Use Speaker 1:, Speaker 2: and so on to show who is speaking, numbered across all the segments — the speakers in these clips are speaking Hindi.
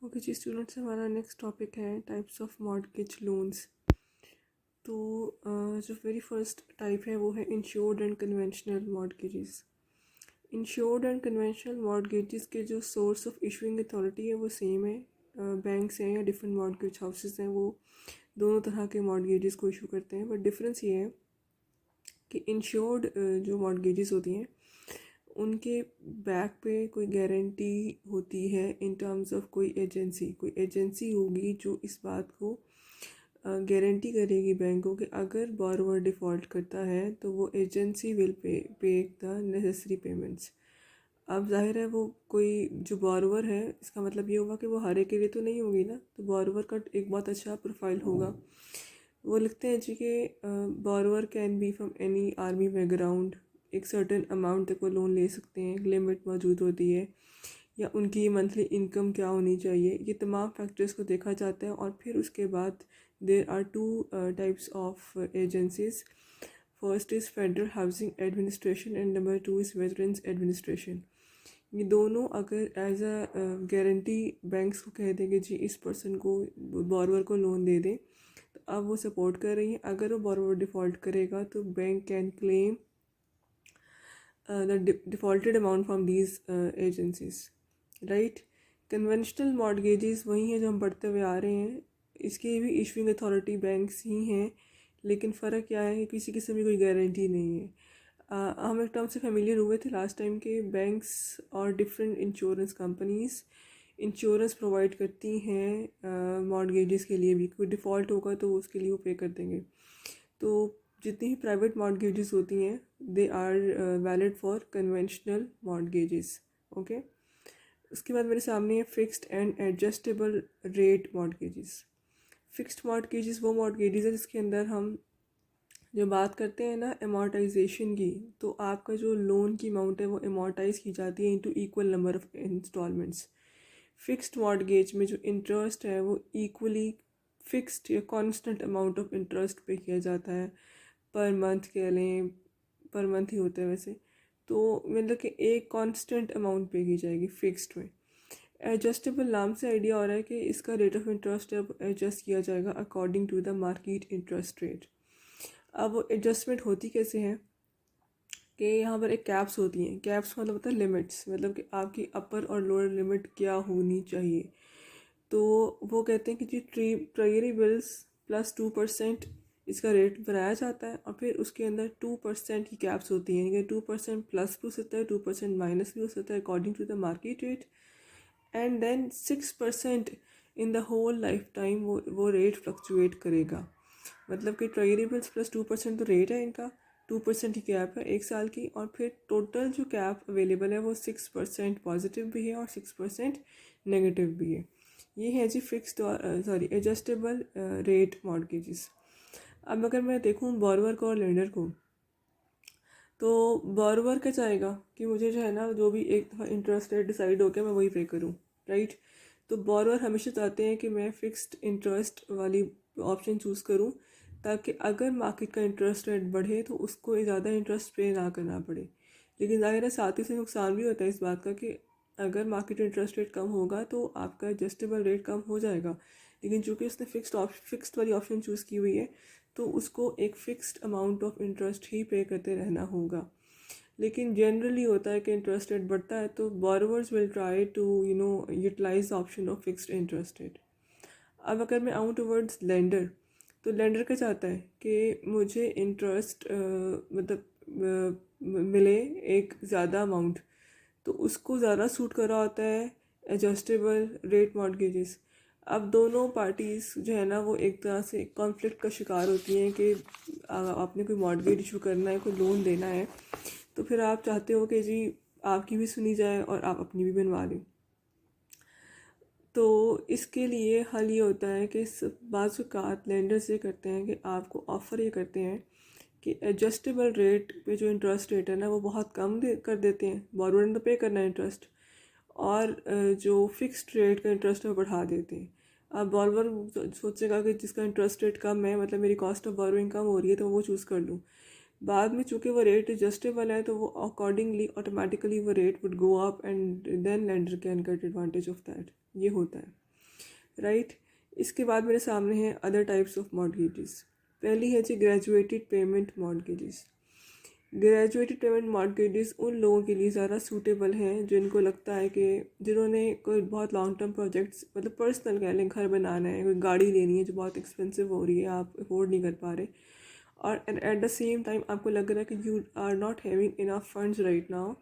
Speaker 1: ओके जी स्टूडेंट्स, हमारा नेक्स्ट टॉपिक है टाइप्स ऑफ मॉर्टगेज लोन्स। तो जो वेरी फर्स्ट टाइप है वो है insured and conventional mortgages. Insured and conventional mortgages के जो सोर्स ऑफ इशूइंग अथॉरिटी है वो सेम है। बैंक्स हैं या डिफरेंट मॉर्टगेज हाउसेस हैं, वो दोनों तरह के मॉर्टगेजेस को इशू करते हैं। बट डिफरेंस ये है कि इंश्योर्ड जो मॉर्टगेजेस होती हैं उनके बैक पे कोई गारंटी होती है इन टर्म्स ऑफ कोई एजेंसी होगी जो इस बात को गारंटी करेगी बैंकों के अगर बोरोवर डिफ़ॉल्ट करता है तो वो agency will pay the necessary payments. अब जाहिर है वो कोई जो बोरोवर है, इसका मतलब ये होगा कि वो हर एक के लिए तो नहीं होगी ना, तो बोरोवर का एक बहुत अच्छा प्रोफाइल होगा। वो लिखते हैं जी कि borrower can be from any army background, एक सर्टेन अमाउंट तक वो लोन ले सकते हैं, लिमिट मौजूद होती है, या उनकी मंथली इनकम क्या होनी चाहिए, ये तमाम फैक्टर्स को देखा जाता है। और फिर उसके बाद there are two types of agencies. First is federal housing administration and number two is veterans administration. ये दोनों अगर एज अ गारंटी बैंक्स को कह देंगे जी इस पर्सन को, बोरोवर को लोन दे दें, तो अब वो सपोर्ट कर रही हैं। अगर वो बोरोवर डिफ़ॉल्ट करेगा तो bank can claim the defaulted amount from these agencies, right. Conventional mortgages वही हैं जो हम पढ़ते हुए आ रहे हैं, इसकी भी इशूइंग अथॉरिटी बैंक्स ही हैं, लेकिन फ़र्क क्या है कि किसी किस्म की कोई गारंटी नहीं है। हम एक टर्म से फेमिलियर हुए थे लास्ट टाइम के, बैंक्स और different insurance companies insurance provide करती हैं मॉर्टगेजेस के लिए भी। कोई डिफ़ॉल्ट होगा तो उसके लिए वो पे कर देंगे। तो जितनी ही प्राइवेट मॉर्टगेजेस होती हैं they are valid for conventional mortgages. Okay, उसके बाद मेरे सामने है fixed and adjustable rate mortgages. Fixed mortgages वो मॉर्टगेजेस है जिसके अंदर हम जो बात करते हैं ना अमॉर्टाइजेशन की, तो आपका जो लोन की अमाउंट है वो अमॉर्टाइज की जाती है into equal number of installments. Fixed mortgage में जो इंटरेस्ट है वो इक्वली फिक्स्ड या constant amount of interest pay किया जाता है। पर मंथ कह लें, पर मंथ ही होता है वैसे, तो मतलब कि एक कांस्टेंट अमाउंट पे की जाएगी फिक्स्ड में। एडजस्टेबल नाम से आइडिया हो रहा है कि इसका रेट ऑफ इंटरेस्ट अब एडजस्ट किया जाएगा according to the market interest rate. अब वो एडजस्टमेंट होती कैसे है कि यहाँ पर एक कैप्स होती हैं। कैप्स मतलब होता है लिमिट्स, मतलब कि आपकी अपर और लोअर लिमिट क्या होनी चाहिए। तो वो कहते हैं कि जी ट्रेजरी बिल्स +2% इसका रेट बनाया जाता है, और फिर उसके अंदर 2% की कैप्स होती हैं, यानी कि 2% प्लस भी हो सकता है, 2% माइनस भी हो सकता है according to the market rate. And then 6% in the whole life time वो रेट फ्लक्चुएट करेगा। मतलब कि ट्रेजरी बिल्स +2% तो रेट है इनका, 2% की कैप है 1 साल की, और फिर टोटल जो कैप अवेलेबल है वो 6% पॉजिटिव भी है और 6% नेगेटिव भी है। ये है जी फिक्स्ड और एडजस्टेबल रेट मॉर्टगेजेस। अब अगर मैं देखूँ बोरोवर को और लेंडर को, तो बोरोवर क्या चाहेगा कि मुझे जो है ना जो भी एक दफ़ा इंटरेस्ट रेट डिसाइड हो गया मैं वही पे करूँ, राइट। तो बोरोवर हमेशा चाहते हैं कि मैं फ़िक्स्ड इंटरेस्ट वाली ऑप्शन चूज़ करूँ, ताकि अगर मार्केट का इंटरेस्ट रेट बढ़े तो उसको ज़्यादा इंटरेस्ट पे ना करना पड़े। लेकिन ज़ाहिर है साथ ही से नुकसान भी होता है इस बात का कि अगर मार्केट इंटरेस्ट रेट कम होगा तो आपका एडजस्टेबल रेट कम हो जाएगा। लेकिन चूँकि उसने फिक्स्ड वाली ऑप्शन चूज़ की हुई है तो उसको एक फ़िक्स्ड अमाउंट ऑफ इंटरेस्ट ही पे करते रहना होगा। लेकिन जनरली होता है कि इंटरेस्ट रेट बढ़ता है तो borrowers will try to utilize the option of fixed interest rate. अब अगर मैं आऊँ टूवर्ड्स लेंडर, तो लेंडर क्या चाहता है कि मुझे इंटरेस्ट मिले एक ज़्यादा अमाउंट, तो उसको ज़्यादा सूट कर रहा होता है एडजस्टेबल रेट मॉर्टगेजेस। अब दोनों पार्टीज़ जो है ना वो एक तरह से कॉन्फ्लिक्ट का शिकार होती हैं कि आपने कोई मॉर्टगेज इशू करना है, कोई लोन देना है, तो फिर आप चाहते हो कि जी आपकी भी सुनी जाए और आप अपनी भी बनवा लें। तो इसके लिए हल ये होता है कि बाज़ औक़ात लेंडर्स ये करते हैं कि आपको ऑफ़र ये करते हैं कि एडजस्टेबल रेट पे जो इंटरेस्ट रेट है ना वो बहुत कम कर देते हैं, बोरोवर ने तो पे करना है इंटरेस्ट, और जो फिक्स्ड रेट का इंटरेस्ट है वो बढ़ा देते हैं। अब बोरोवर सोचेगा कि जिसका इंटरेस्ट रेट कम है, मतलब मेरी कॉस्ट ऑफ बोरोइंग कम हो रही है, तो वो चूज़ कर लूँ। बाद में चूँकि वो रेट एडजस्टेबल है तो वो अकॉर्डिंगली ऑटोमेटिकली वो rate would go up and then lender can get advantage of that. ये होता है। राइट। इसके बाद मेरे सामने है अदर टाइप्स ऑफ मॉर्गेजेस। पहली है जी graduated payment mortgages. Graduated payment mortgages उन लोगों के लिए ज़्यादा सूटेबल हैं जिनको लगता है कि जिन्होंने कोई बहुत लॉन्ग टर्म प्रोजेक्ट्स, मतलब पर्सनल कह लें, घर बनाना है, कोई गाड़ी लेनी है जो बहुत एक्सपेंसिव हो रही है, आप अफोर्ड नहीं कर पा रहे, और एट द सेम टाइम आपको लग रहा है कि you are not having enough funds right now,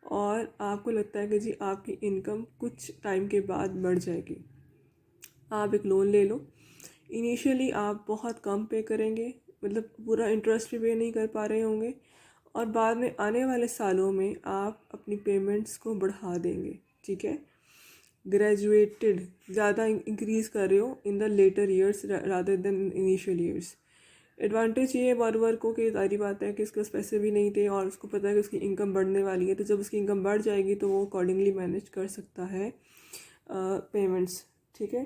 Speaker 1: और आपको लगता है कि जी आपकी इनकम कुछ टाइम के बाद बढ़ जाएगी। आप एक लोन ले लो। इनिशियली आप बहुत कम पे करेंगे, मतलब पूरा इंटरेस्ट भी पे नहीं कर पा रहे होंगे, और बाद में आने वाले सालों में आप अपनी पेमेंट्स को बढ़ा देंगे। ठीक है, ग्रेजुएटेड ज़्यादा इंक्रीज़ कर रहे हो in the later years rather than initial years. Advantage ये है बार को कि सारी बात है कि उसके पास पैसे भी नहीं थे और उसको पता है कि उसकी इनकम बढ़ने वाली है, तो जब उसकी इनकम बढ़ जाएगी तो वो अकॉर्डिंगली मैनेज कर सकता है पेमेंट्स। ठीक है,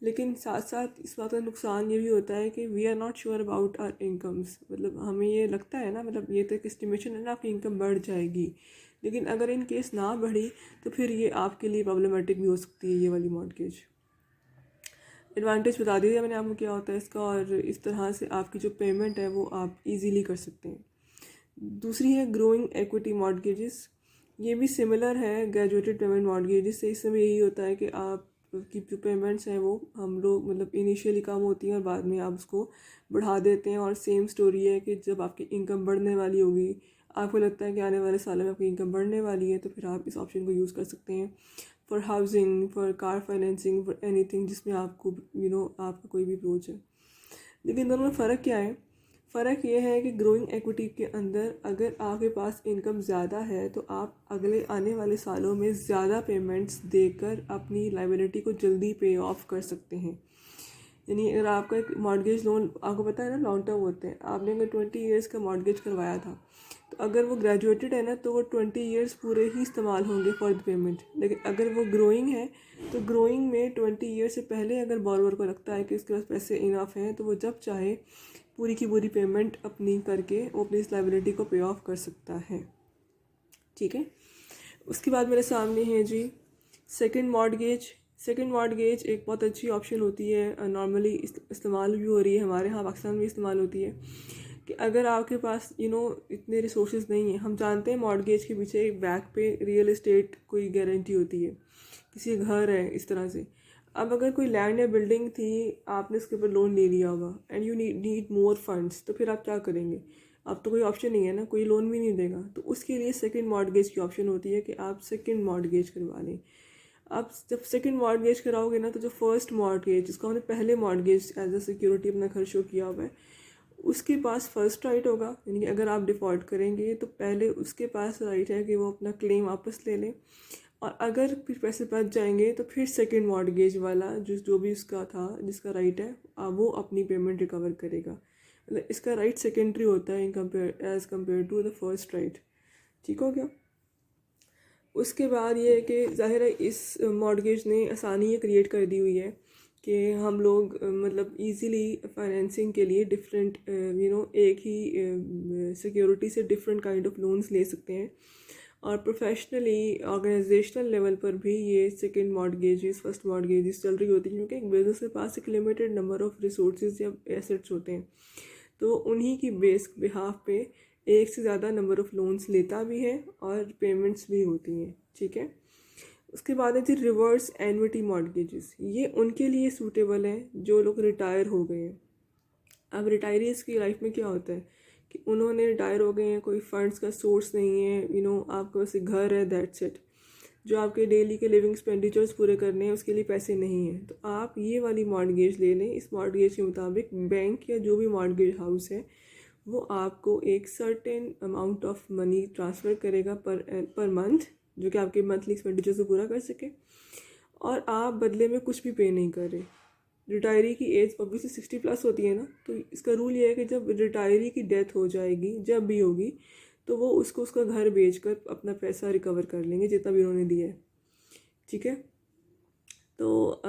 Speaker 1: लेकिन साथ साथ इस बात का नुकसान ये भी होता है कि we are not sure about our incomes. मतलब हमें ये लगता है ना, मतलब ये तो एक एस्टिमेशन है ना, आपकी इनकम बढ़ जाएगी, लेकिन अगर इन केस ना बढ़ी तो फिर ये आपके लिए प्रॉब्लमेटिक भी हो सकती है ये वाली मॉर्गेज। एडवांटेज बता दिया मैंने आपको क्या होता है इसका, और इस तरह से आपकी जो पेमेंट है वो आप इजीली कर सकते हैं। दूसरी है ग्रोइंग इक्विटी मॉर्गेजेस। ये भी सिमिलर है ग्रेजुएटेड पेमेंट मॉर्गेजेस से। इसमें यही होता है कि आप की जो पेमेंट्स हैं वो हम लोग मतलब इनिशियली कम होती हैं और बाद में आप उसको बढ़ा देते हैं। और सेम स्टोरी है कि जब आपकी इनकम बढ़ने वाली होगी, आपको लगता है कि आने वाले सालों में आपकी इनकम बढ़ने वाली है, तो फिर आप इस ऑप्शन को यूज़ कर सकते हैं for housing, for car financing, for anything जिसमें आपको आपका कोई भी अप्रोच है। लेकिन दोनों में फ़र्क क्या है? फ़र्क ये है कि ग्रोइंग इक्विटी के अंदर अगर आपके पास इनकम ज़्यादा है तो आप अगले आने वाले सालों में ज़्यादा पेमेंट्स देकर अपनी लायबिलिटी को जल्दी पे ऑफ कर सकते हैं। यानी अगर आपका एक मॉर्गेज लोन, आपको पता है ना लॉन्ग टर्म होते हैं, आपने अगर 20 ईयर्स का मॉर्गेज करवाया था तो अगर वो ग्रेजुएटेड है ना तो वो 20 ईयर्स पूरे ही इस्तेमाल होंगे फॉर द पेमेंट। लेकिन अगर वो ग्रोइंग है तो ग्रोइंग में 20 ईयर से पहले अगर बॉरोवर को लगता है कि उसके पास पैसे इनफ हैं तो वो जब चाहे पूरी की पूरी पेमेंट अपनी करके वो अपनी इस लाइबिलिटी को पे ऑफ कर सकता है। ठीक है, उसके बाद मेरे सामने है जी सेकंड मॉर्गेज। सेकंड मॉर्गेज एक बहुत अच्छी ऑप्शन होती है, नॉर्मली इस्तेमाल भी हो रही है हमारे यहाँ पाकिस्तान में इस्तेमाल होती है कि अगर आपके पास इतने रिसोर्सेज नहीं है। हम जानते हैं मॉर्गेज के पीछे एक बैक पे रियल एस्टेट कोई गारंटी होती है, किसी घर है इस तरह से। अब अगर कोई लैंड या बिल्डिंग थी, आपने उसके ऊपर लोन ले लिया होगा and you need more funds, तो फिर आप क्या करेंगे? अब तो कोई ऑप्शन नहीं है ना, कोई लोन भी नहीं देगा, तो उसके लिए सेकंड मॉर्गेज की ऑप्शन होती है कि आप सेकंड मॉर्गेज करवा लें। आप जब सेकंड मॉर्गेज कराओगे ना तो जो फर्स्ट मॉर्गेज जिसको हमने पहले मॉर्गेज एज अ सिक्योरिटी अपना घर शो किया हुआ है, उसके पास फर्स्ट राइट होगा। यानी कि अगर आप डिफ़ॉल्ट करेंगे तो पहले उसके पास राइट है कि वो अपना क्लेम वापस ले लें, और अगर फिर पैसे बच जाएंगे तो फिर सेकंड मॉर्गेज वाला जो भी उसका था जिसका राइट है वो अपनी पेमेंट रिकवर करेगा। मतलब इसका राइट सेकेंडरी होता है in compare as compare to the first right. ठीक हो गया। उसके बाद ये है कि ज़ाहिर है इस मॉर्गेज ने आसानी ये क्रिएट कर दी हुई है कि हम लोग मतलब इजीली फाइनेंसिंग के लिए डिफरेंट एक ही सिक्योरिटी से डिफरेंट काइंड ऑफ लोन्स ले सकते हैं। और प्रोफेशनली ऑर्गेनाइजेशनल लेवल पर भी ये सेकंड मॉर्गेजेस फर्स्ट मॉर्गेजेस चल रही होती हैं, क्योंकि एक बिजनेस के पास एक लिमिटेड नंबर ऑफ रिसोर्सेज या एसेट्स होते हैं, तो उन्हीं की बेस बिहाफ पे एक से ज़्यादा नंबर ऑफ़ लोन्स लेता भी है और पेमेंट्स भी होती हैं। ठीक है, उसके बाद है जी रिवर्स एन्युटी मॉर्गेजेस। ये उनके लिए सूटेबल है जो लोग रिटायर हो गए हैं। अब रिटायरीज़ की लाइफ में क्या होता है कि उन्होंने रिटायर हो गए हैं, कोई फंड्स का सोर्स नहीं है, आपके पास एक घर है, दैट्स इट। जो आपके डेली के लिविंग एक्सपेंडिचर्स पूरे करने हैं उसके लिए पैसे नहीं हैं, तो आप ये वाली मॉर्गेज ले लें। इस मॉर्गेज के मुताबिक बैंक या जो भी मॉर्गेज हाउस है वो आपको एक certain amount of money transfer करेगा पर मंथ, जो कि आपके मंथली एक्सपेंडिचर्स को पूरा कर सके, और आप बदले में कुछ भी पे नहीं कर रहे। रिटायरी की एज ऑब्वियसली 60+ होती है ना, तो इसका रूल ये है कि जब रिटायरी की डेथ हो जाएगी, जब भी होगी, तो वो उसको उसका घर बेचकर अपना पैसा रिकवर कर लेंगे जितना भी उन्होंने दिया है। ठीक है, तो